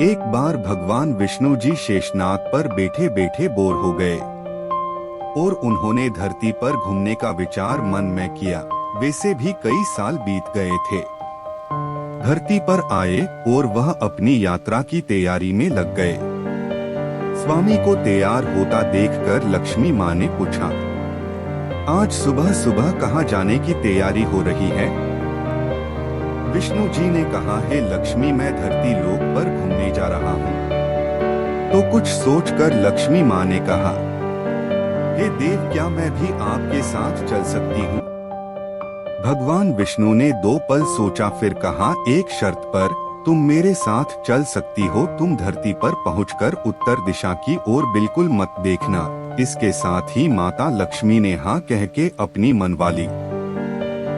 एक बार भगवान विष्णु जी शेषनाग पर बैठे बैठे बोर हो गए और उन्होंने धरती पर घूमने का विचार मन में किया। वैसे भी कई साल बीत गए थे। धरती पर आए और वह अपनी यात्रा की तैयारी में लग गए। स्वामी को तैयार होता देखकर लक्ष्मी माँ ने पूछा, आज सुबह सुबह कहाँ जाने की तैयारी हो रही है? विष्णु जी ने कहा, है लक्ष्मी, मैं धरती लोक पर घूमने जा रहा हूँ। तो कुछ सोचकर लक्ष्मी माँ ने कहा, हे देव, क्या मैं भी आपके साथ चल सकती हूँ? भगवान विष्णु ने 2 पल सोचा, फिर कहा, एक शर्त पर, तुम मेरे साथ चल सकती हो। तुम धरती पर पहुंचकर उत्तर दिशा की ओर बिल्कुल मत देखना। इसके साथ ही माता लक्ष्मी ने हाँ कह के अपनी मनवा ली।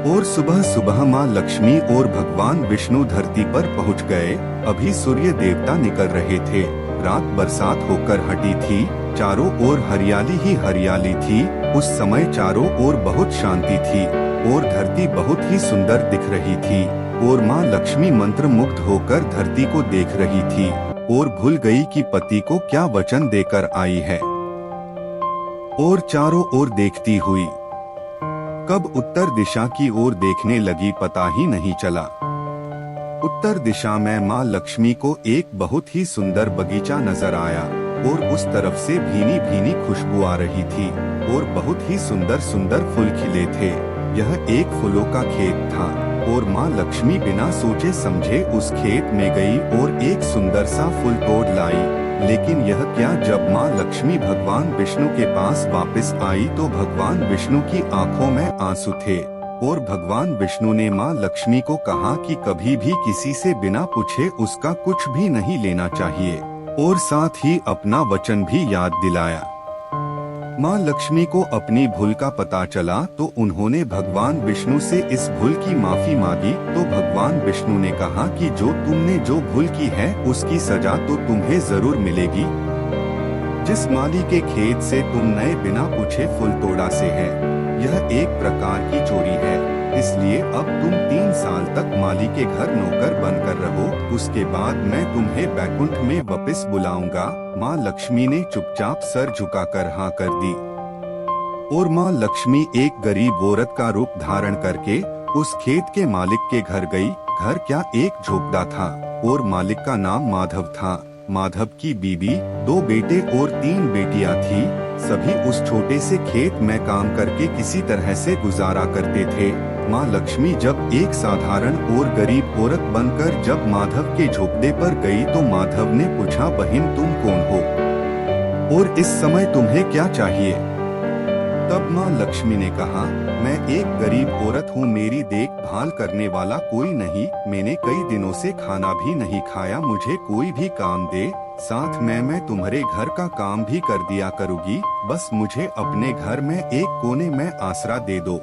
और सुबह सुबह माँ लक्ष्मी और भगवान विष्णु धरती पर पहुंच गए। अभी सूर्य देवता निकल रहे थे। रात बरसात होकर हटी थी। चारों ओर हरियाली ही हरियाली थी। उस समय चारों ओर बहुत शांति थी और धरती बहुत ही सुंदर दिख रही थी। और माँ लक्ष्मी मंत्र मुग्ध होकर धरती को देख रही थी और भूल गई कि पति को क्या वचन देकर आई है। और चारों ओर देखती हुई कब उत्तर दिशा की ओर देखने लगी पता ही नहीं चला। उत्तर दिशा में माँ लक्ष्मी को एक बहुत ही सुंदर बगीचा नजर आया और उस तरफ से भीनी भीनी खुशबू आ रही थी और बहुत ही सुंदर सुंदर फूल खिले थे। यह एक फूलों का खेत था और माँ लक्ष्मी बिना सोचे समझे उस खेत में गई और एक सुंदर सा फूल तोड़ लाई। लेकिन यह क्या, जब माँ लक्ष्मी भगवान विष्णु के पास वापस आई तो भगवान विष्णु की आंखों में आंसू थे और भगवान विष्णु ने माँ लक्ष्मी को कहा कि कभी भी किसी से बिना पूछे उसका कुछ भी नहीं लेना चाहिए और साथ ही अपना वचन भी याद दिलाया। माँ लक्ष्मी को अपनी भूल का पता चला तो उन्होंने भगवान विष्णु से इस भूल की माफी मांगी। तो भगवान विष्णु ने कहा कि तुमने जो भूल की है उसकी सजा तो तुम्हें जरूर मिलेगी। जिस माली के खेत से तुमने बिना पूछे फूल तोड़ा से है, यह एक प्रकार की चोरी है। इसलिए अब तुम 3 साल तक माली के घर नौकर बनकर रहो। उसके बाद मैं तुम्हें बैकुंठ में वापस बुलाऊंगा। माँ लक्ष्मी ने चुपचाप सर झुकाकर हाँ कर दी और माँ लक्ष्मी एक गरीब औरत का रूप धारण करके उस खेत के मालिक के घर गई। घर क्या, एक झोपड़ा था और मालिक का नाम माधव था। माधव की बीवी, 2 बेटे और 3 बेटियां थी। सभी उस छोटे से खेत में काम करके किसी तरह से गुजारा करते थे। माँ लक्ष्मी जब एक साधारण और गरीब औरत बनकर जब माधव के झोपड़े पर गई तो माधव ने पूछा, बहन तुम कौन हो और इस समय तुम्हें क्या चाहिए? तब माँ लक्ष्मी ने कहा, मैं एक गरीब औरत हूँ, मेरी देखभाल करने वाला कोई नहीं। मैंने कई दिनों से खाना भी नहीं खाया। मुझे कोई भी काम दे, साथ में मैं तुम्हारे घर का काम भी कर दिया करूँगी। बस मुझे अपने घर में एक कोने में आसरा दे दो।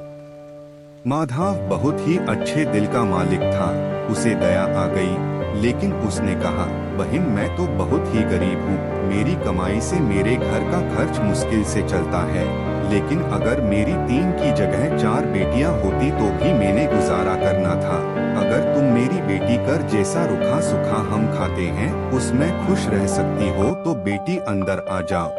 माधव बहुत ही अच्छे दिल का मालिक था। उसे दया आ गई, लेकिन उसने कहा, बहन मैं तो बहुत ही गरीब हूँ। मेरी कमाई से मेरे घर का खर्च मुश्किल से चलता है। लेकिन अगर मेरी 3 की जगह 4 बेटियां होती तो भी मैंने गुजारा करना था। अगर तुम मेरी बेटी कर जैसा रूखा सूखा हम खाते हैं उसमें खुश रह सकती हो तो बेटी अंदर आ जाओ।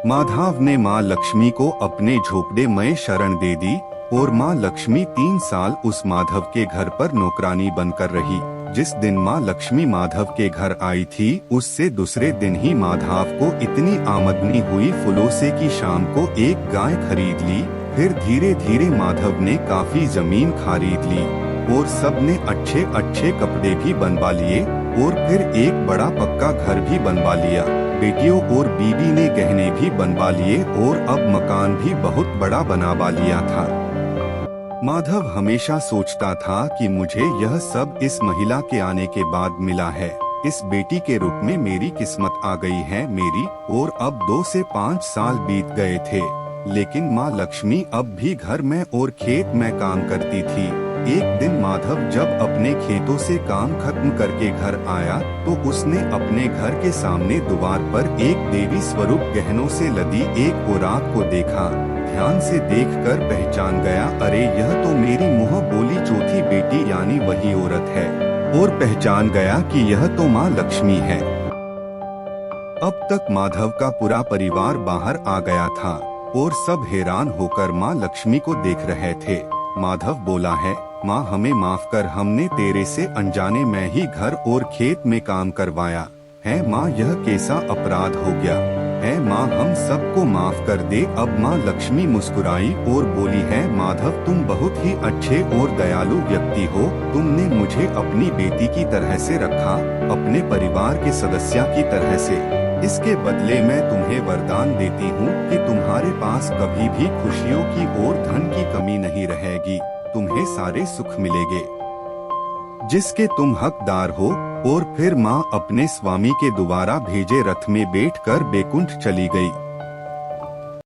माधव ने माँ लक्ष्मी को अपने झोपड़े में शरण दे दी और माँ लक्ष्मी 3 साल उस माधव के घर पर नौकरानी बनकर रही। जिस दिन माँ लक्ष्मी माधव के घर आई थी उससे दूसरे दिन ही माधव को इतनी आमदनी हुई फूलों से कि शाम को एक गाय खरीद ली। फिर धीरे धीरे माधव ने काफी जमीन खरीद ली और सबने अच्छे अच्छे कपड़े भी बनवा लिए और फिर एक बड़ा पक्का घर भी बनवा लिया। बेटियों और बीवी ने गहने भी बनवा लिए और अब मकान भी बहुत बड़ा बनवा लिया था। माधव हमेशा सोचता था कि मुझे यह सब इस महिला के आने के बाद मिला है। इस बेटी के रूप में मेरी किस्मत आ गई है मेरी। और अब 2 से 5 साल बीत गए थे, लेकिन माँ लक्ष्मी अब भी घर में और खेत में काम करती थी। एक दिन माधव जब अपने खेतों से काम खत्म करके घर आया तो उसने अपने घर के सामने द्वार पर एक देवी स्वरूप गहनों से लदी एक औरत को देखा। ध्यान से देखकर पहचान गया, अरे यह तो मेरी मुँह बोली चौथी बेटी यानी वही औरत है। और पहचान गया कि यह तो माँ लक्ष्मी है। अब तक माधव का पूरा परिवार बाहर आ गया था और सब हैरान होकर माँ लक्ष्मी को देख रहे थे। माधव बोला है, माँ हमें माफ कर, हमने तेरे से अनजाने में ही घर और खेत में काम करवाया है। माँ यह कैसा अपराध हो गया है, माँ हम सबको माफ कर दे। अब माँ लक्ष्मी मुस्कुराई और बोली है, माधव तुम बहुत ही अच्छे और दयालु व्यक्ति हो। तुमने मुझे अपनी बेटी की तरह से रखा, अपने परिवार के सदस्य की तरह से। इसके बदले मैं तुम्हें वरदान देती हूँ कि तुम्हारे पास कभी भी खुशियों की और धन की कमी नहीं रहेगी। तुम्हें सारे सुख मिलेंगे जिसके तुम हकदार हो। और फिर माँ अपने स्वामी के द्वारा भेजे रथ में बैठकर बैकुंठ चली गई।